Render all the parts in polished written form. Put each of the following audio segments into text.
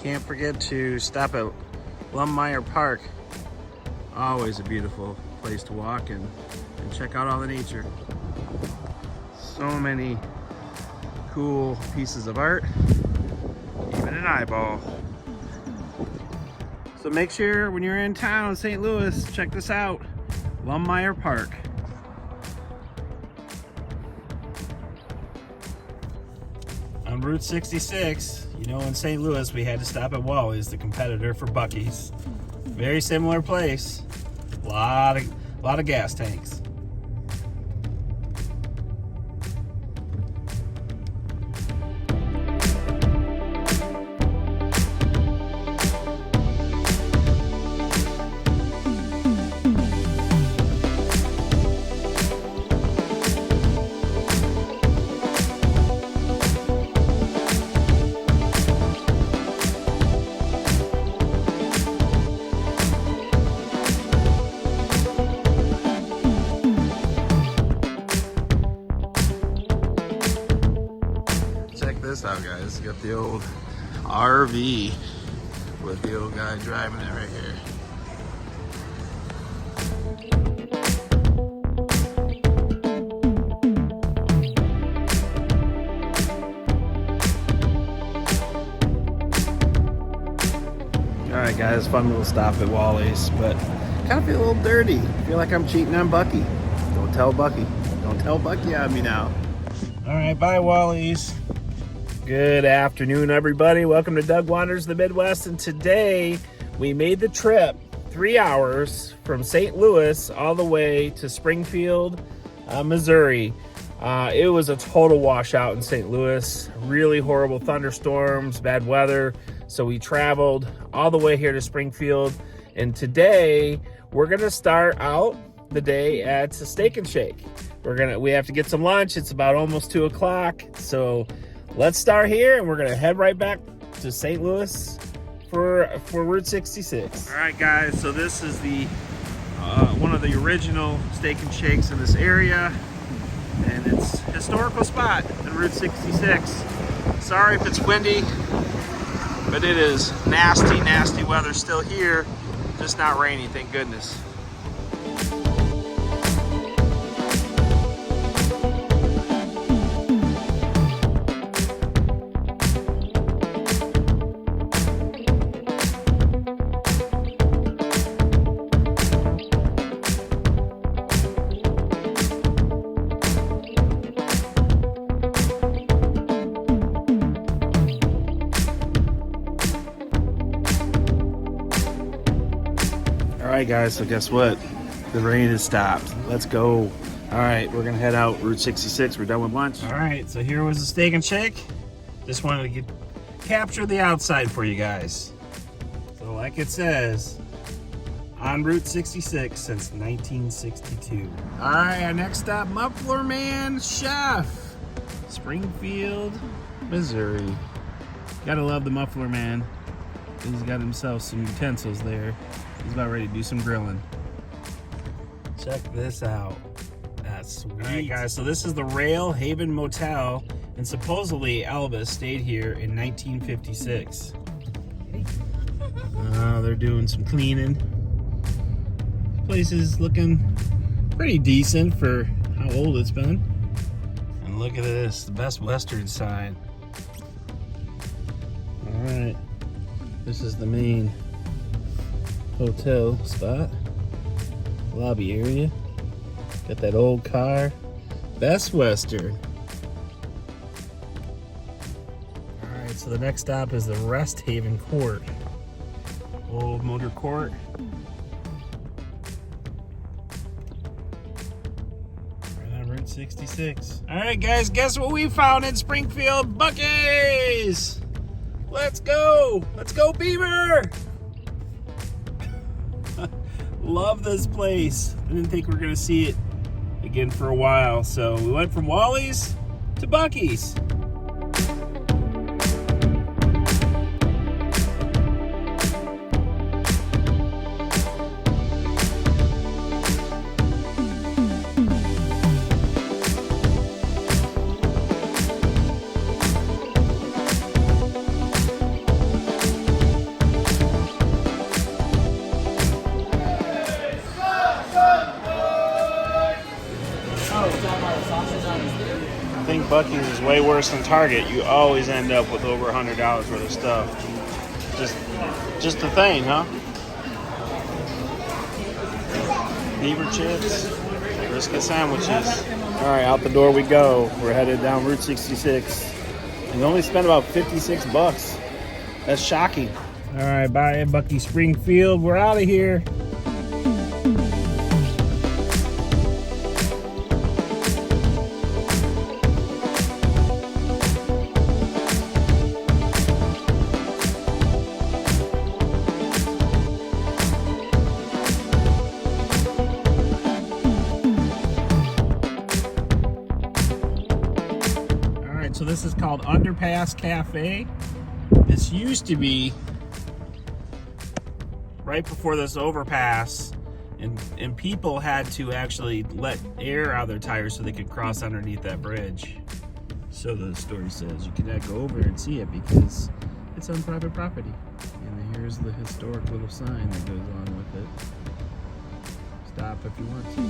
Can't forget to stop at Lummeyer Park. Always a beautiful place to walk and check out all the nature. So many cool pieces of art, even an eyeball. So make sure when you're in town, St. Louis, check this out, Lummeyer Park. On Route 66, you know, in St. Louis, we had to stop at Wally's, the competitor for Buc-ee's. Very similar place. A lot of gas tanks. Check this out, guys. Got the old RV with the old guy driving it right here. Alright guys, fun little stop at Wally's, but kind of feel a little dirty. Feel like I'm cheating on Bucky. Don't tell Bucky. Don't tell Bucky on me now. Alright, bye Wally's. Good afternoon, everybody. Welcome to Doug Wanders the Midwest, and today we made the trip 3 hours from St. Louis all the way to Springfield, Missouri. It was a total washout in St. Louis. Really horrible thunderstorms, bad weather. So we traveled all the way here to Springfield, and today we're gonna start out the day at Steak and Shake. We have to get some lunch. It's about almost 2 o'clock, so let's start here, and we're gonna head right back to St. Louis for Route 66. All right, guys. So this is the one of the original Steak and Shakes in this area, and it's a historical spot in Route 66. Sorry if it's windy, but it is nasty, nasty weather still here. Just not rainy, thank goodness. Alright guys, so guess what? The rain has stopped. Let's go. Alright, we're gonna head out Route 66. We're done with lunch. Alright, so here was the Steak and Shake. Just wanted to capture the outside for you guys. So like it says, on Route 66 since 1962. Alright, our next stop, Muffler Man Chef. Springfield, Missouri. Gotta love the Muffler Man. He's got himself some utensils there. He's about ready to do some grilling. Check this out. That's sweet. All right, guys, so this is the Rail Haven Motel, and supposedly Elvis stayed here in 1956. They're doing some cleaning. This place is looking pretty decent for how old it's been. And look at this, the Best Western sign. All right, this is the main hotel spot, lobby area. Got that old car, Best Western. All right, so the next stop is the Rest Haven Court, old motor court. Right on Route 66. All right, guys, guess what we found in Springfield? Buc-ee's. Let's go. Let's go, Beaver. Love this place. I didn't think we were gonna see it again for a while. So we went from Wally's to Buc-ee's. Buc-ee's is way worse than Target. You always end up with over $100 worth of stuff. Just a thing, huh? Beaver chips, brisket sandwiches. All right, out the door we go. We're headed down Route 66. And we only spent about 56 bucks. That's shocking. All right, bye, Buc-ee Springfield. We're out of here. So this is called Underpass Cafe. This used to be right before this overpass, and people had to actually let air out of their tires so they could cross underneath that bridge. So the story says you cannot go over and see it because it's on private property. And here's the historic little sign that goes on with it. Stop if you want to.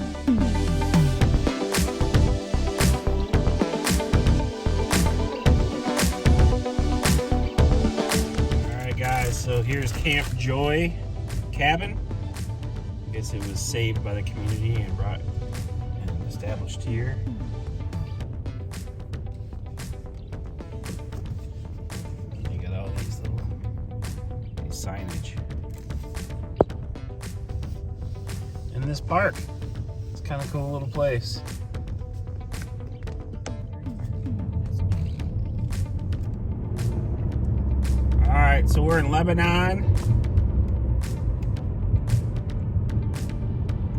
So here's Camp Joy Cabin. I guess it was saved by the community and brought and established here. And you got all these signage. And this park. It's kind of cool little place. Alright, so we're in Lebanon.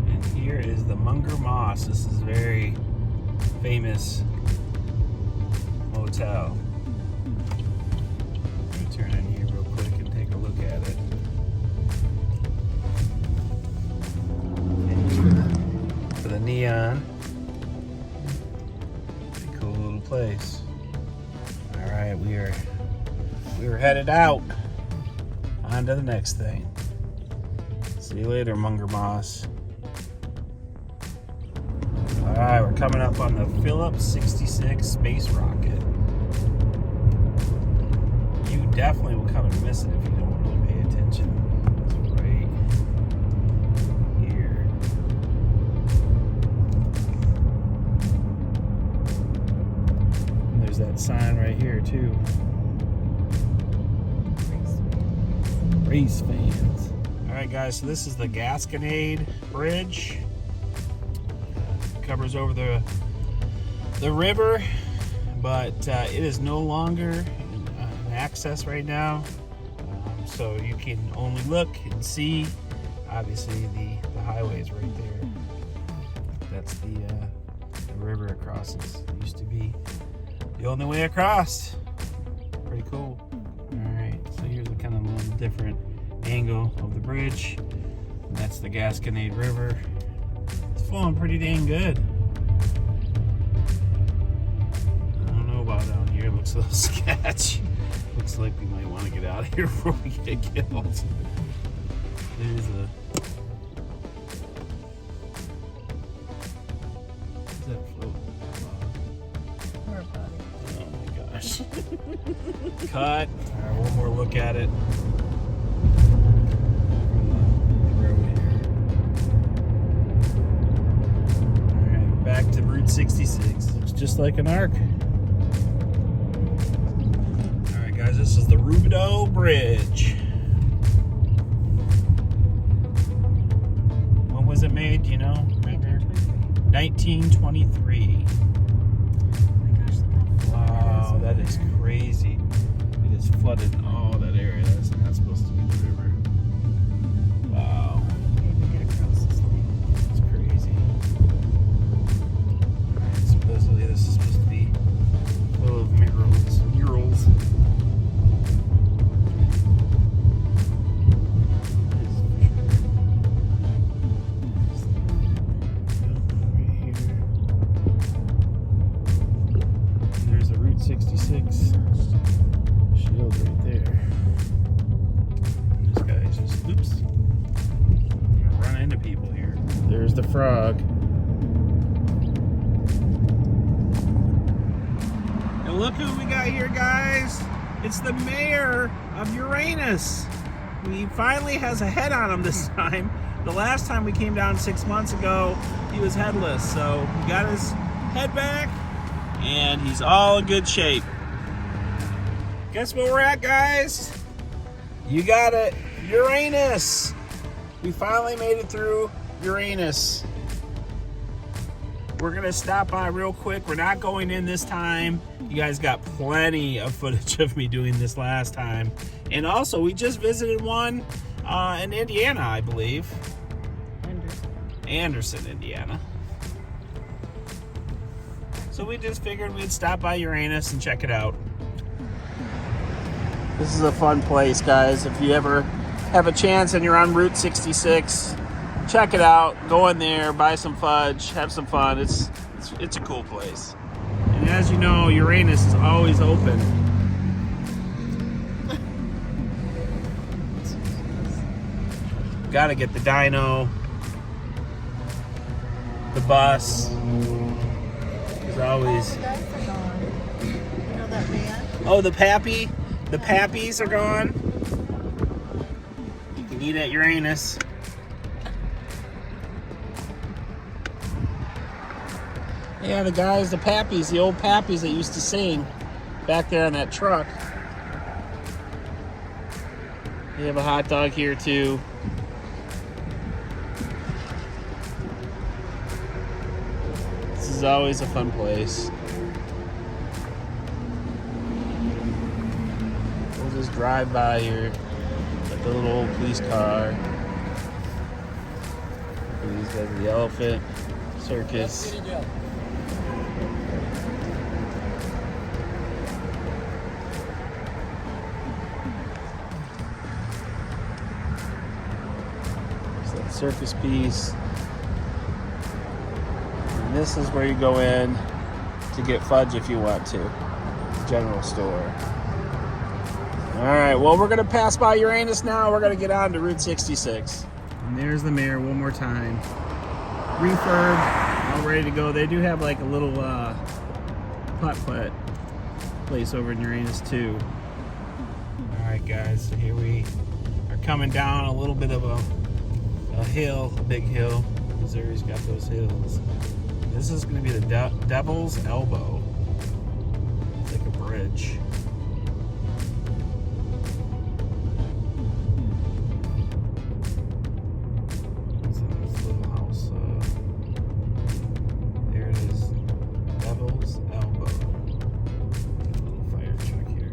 And here is the Munger Moss. This is a very famous motel. Let me turn in here real quick and take a look at it. Thanks for the neon. Pretty cool little place. Alright, we were headed out. On to the next thing. See you later, Munger Moss. Alright, we're coming up on the Phillips 66 space rocket. You definitely will kind of miss it if you don't really pay attention. It's right here. And there's that sign right here too. Race fans. Alright guys, so this is the Gasconade Bridge. Covers over the river, but it is no longer in access right now. So you can only look and see. Obviously the highway is right there. That's the river it crosses. It used to be the only way across. Pretty cool. Alright, so here's a kind of a little different angle of the bridge. And that's the Gasconade River. It's flowing pretty dang good. I don't know about down here. It looks a little sketch. Looks like we might want to get out of here before we get killed. There's a... What's that float? Oh my gosh. Cut. Alright, one more look at it. Alright, back to Route 66. Looks just like an arc. Alright guys, this is the Rubidoux Bridge. When was it made, do you know? 1923. Wow, that is crazy. It has flooded all that area. That's not supposed to be the river. Wow. It's crazy. Alright, supposedly this is supposed to be full of murals. There's the Route 66 shield right there. And this guy's just, oops, I'm gonna run into people here. There's the frog. guys, it's the mayor of Uranus. He finally has a head on him this time. The last time we came down 6 months ago, he was headless. So he got his head back and he's all in good shape. Guess where we're at, guys? You got it, Uranus. We finally made it through Uranus. We're gonna stop by real quick. We're not going in this time. You guys got plenty of footage of me doing this last time. And also, we just visited one in Indiana, I believe. Anderson, Indiana. So we just figured we'd stop by Uranus and check it out. This is a fun place, guys. If you ever have a chance and you're on Route 66, check it out. Go in there, buy some fudge, have some fun. It's a cool place. And as you know, Uranus is always open. Gotta get the dyno, the bus. There's always. You know that man? Oh, the Pappy. The Pappies are gone. You can eat at Uranus. Yeah, the guys, the Pappies, the old Pappies that used to sing back there on that truck. They have a hot dog here too. This is always a fun place. We'll just drive by here with the little old police car. And these guys, the elephant circus. Circus piece. And this is where you go in to get fudge if you want to. General store. Alright, well, we're going to pass by Uranus now. We're going to get on to Route 66. And there's the mayor one more time. Refurb, all ready to go. They do have like a little putt-putt place over in Uranus too. Alright guys, so here we are coming down a little bit of a hill, a big hill. Missouri's got those hills. This is going to be the Devil's Elbow. It's like a bridge. It's in this little house. There it is. Devil's Elbow. Little fire truck here.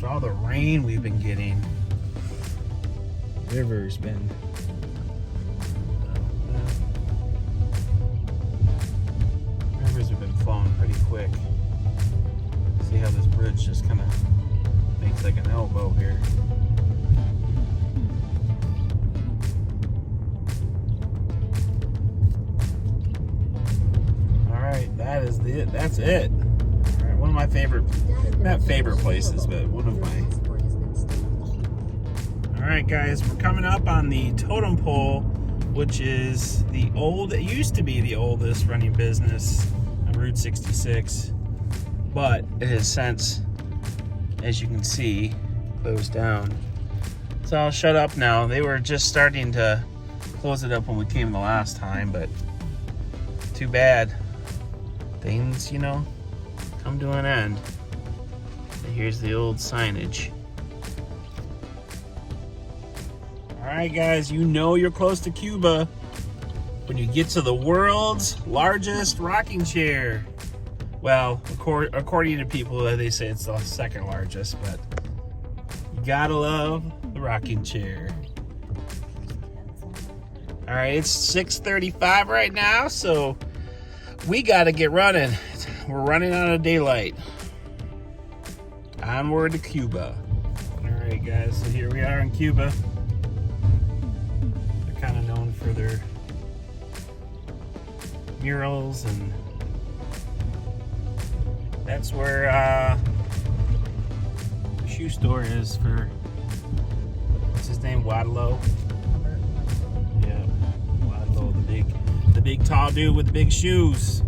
All the rain we've been getting, the river's been rivers have been flowing pretty quick. See how this bridge just kind of makes like an elbow here. All right, that's it. One of my favorite, not favorite places, but one of my. All right, guys, we're coming up on the totem pole, which is it used to be the oldest running business on Route 66, but it has since, as you can see, closed down. It's all shut up now. They were just starting to close it up when we came the last time, but too bad. Things, come to an end. And here's the old signage. Alright guys, you're close to Cuba when you get to the world's largest rocking chair. Well, according to people, they say it's the second largest, but you gotta love the rocking chair. Alright, it's 6:35 right now, so we gotta get running. We're running out of daylight. Onward to Cuba. Alright guys, so here we are in Cuba. They're kind of known for their murals, and that's where the shoe store is for, what's his name, Wadlow? Yeah, Wadlow, the big tall dude with the big shoes.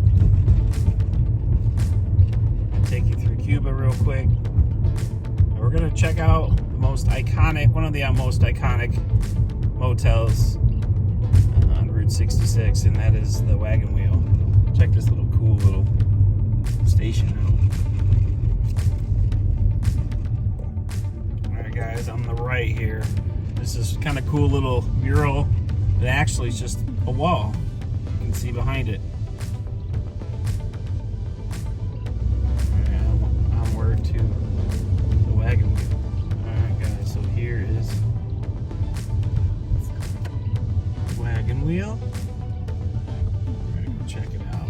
I'll take you through Cuba real quick. And we're gonna check out the most iconic, one of the most iconic motels on Route 66, and that is the Wagon Wheel. Check this little cool little station out. Alright guys, on the right here, this is kind of cool little mural that actually is just a wall. You can see behind it. Alright, onward to the Wagon Wheel. Alright guys, so here is Wagon Wheel. We're gonna go check it out.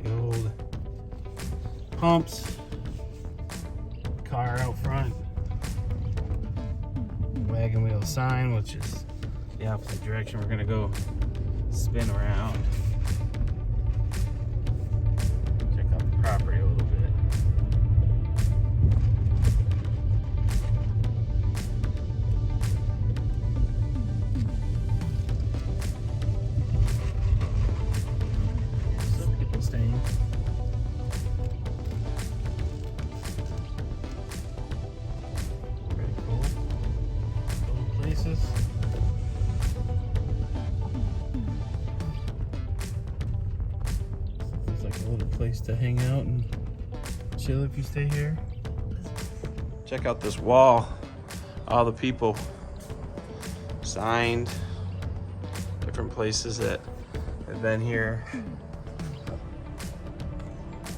The old pumps, car out front, Wagon Wheel sign, which is the opposite direction. We're gonna go spin around, check out the property a little bit. Some people staying. Pretty cool. Little places. It's like a little place to hang out and chill if you stay here. Check out this wall. All the people signed, different places that have been here.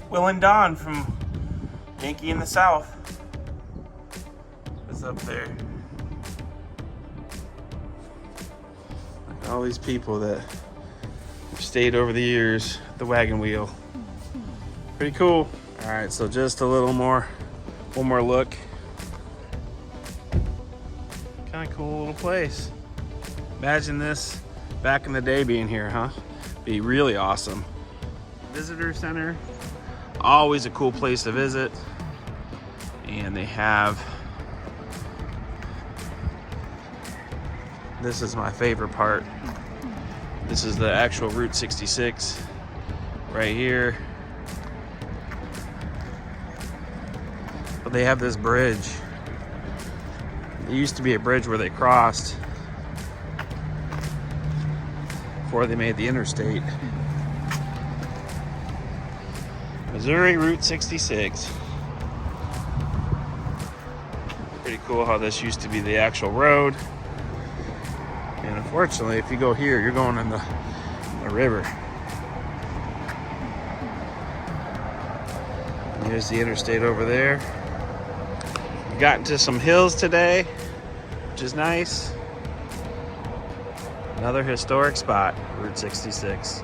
Will and Don from Yankee in the South is up there. All these people that have stayed over the years at the Wagon Wheel. Pretty cool. All right, so just a little more, one more look. Kind of cool little place. Imagine this back in the day being here, huh? Be really awesome. Visitor center, always a cool place to visit. And they have, this is my favorite part. This is the actual Route 66 right here. But they have this bridge. There used to be a bridge where they crossed before they made the interstate. Missouri Route 66. Pretty cool how this used to be the actual road. And unfortunately, if you go here, you're going in the river. And there's the interstate over there. We got into some hills today, which is nice. Another historic spot, Route 66.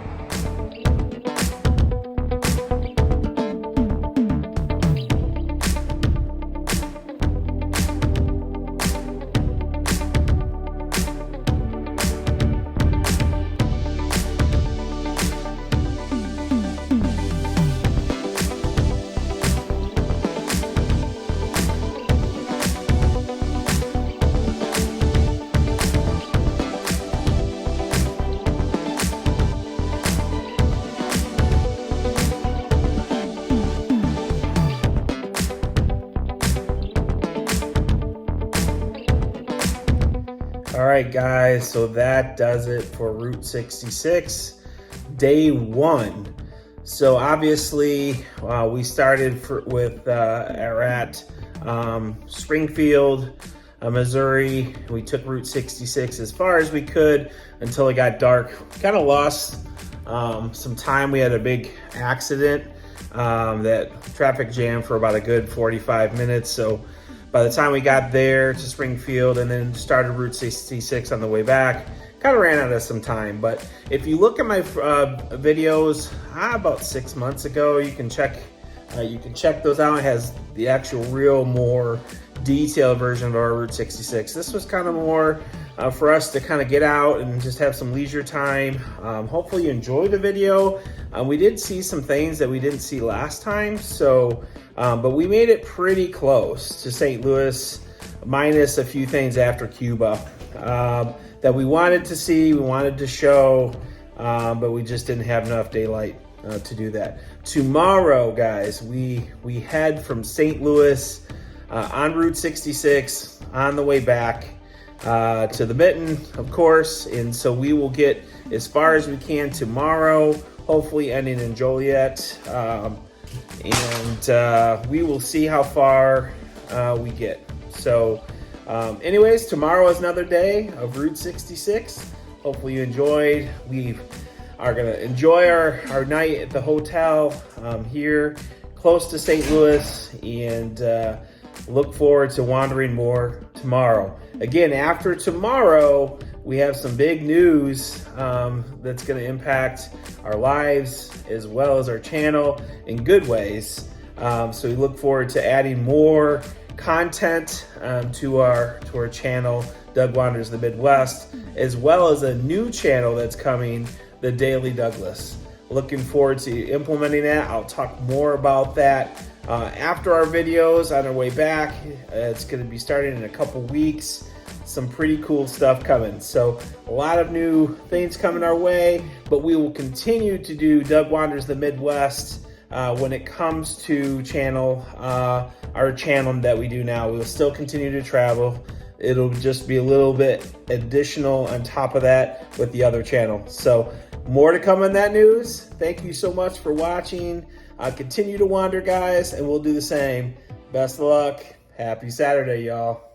All right, guys, so that does it for Route 66, day one. So obviously, we started with at Springfield, Missouri. We took Route 66 as far as we could until it got dark. Kind of lost some time. We had a big accident that traffic jam for about a good 45 minutes. So by the time we got there to Springfield and then started Route 66 on the way back, kind of ran out of some time. But if you look at my videos about 6 months ago, you can check those out. It has the actual real more detailed version of our Route 66. This was kind of more for us to kind of get out and just have some leisure time. Hopefully you enjoyed the video. We did see some things that we didn't see last time, so but we made it pretty close to St. Louis, minus a few things after Cuba that we wanted to see, we wanted to show, but we just didn't have enough daylight to do that. Tomorrow, guys, we head from St. Louis on Route 66 on the way back to the Mitten, of course, and so we will get as far as we can tomorrow, hopefully ending in Joliet, and we will see how far we get. So anyways, tomorrow is another day of Route 66. Hopefully you enjoyed. We are gonna enjoy our night at the hotel here close to St. Louis, and look forward to wandering more tomorrow. Again, after tomorrow, we have some big news that's going to impact our lives as well as our channel in good ways. So we look forward to adding more content to our channel, Doug Wanders the Midwest, as well as a new channel that's coming, The Daily Douglas. Looking forward to implementing that. I'll talk more about that after our videos on our way back. It's going to be starting in a couple weeks. Some pretty cool stuff coming. So a lot of new things coming our way, but we will continue to do Doug Wanders the Midwest when it comes to our channel that we do now. We will still continue to travel. It'll just be a little bit additional on top of that with the other channel. So more to come on that news. Thank you so much for watching. Continue to wander, guys, and we'll do the same. Best of luck. Happy Saturday, y'all.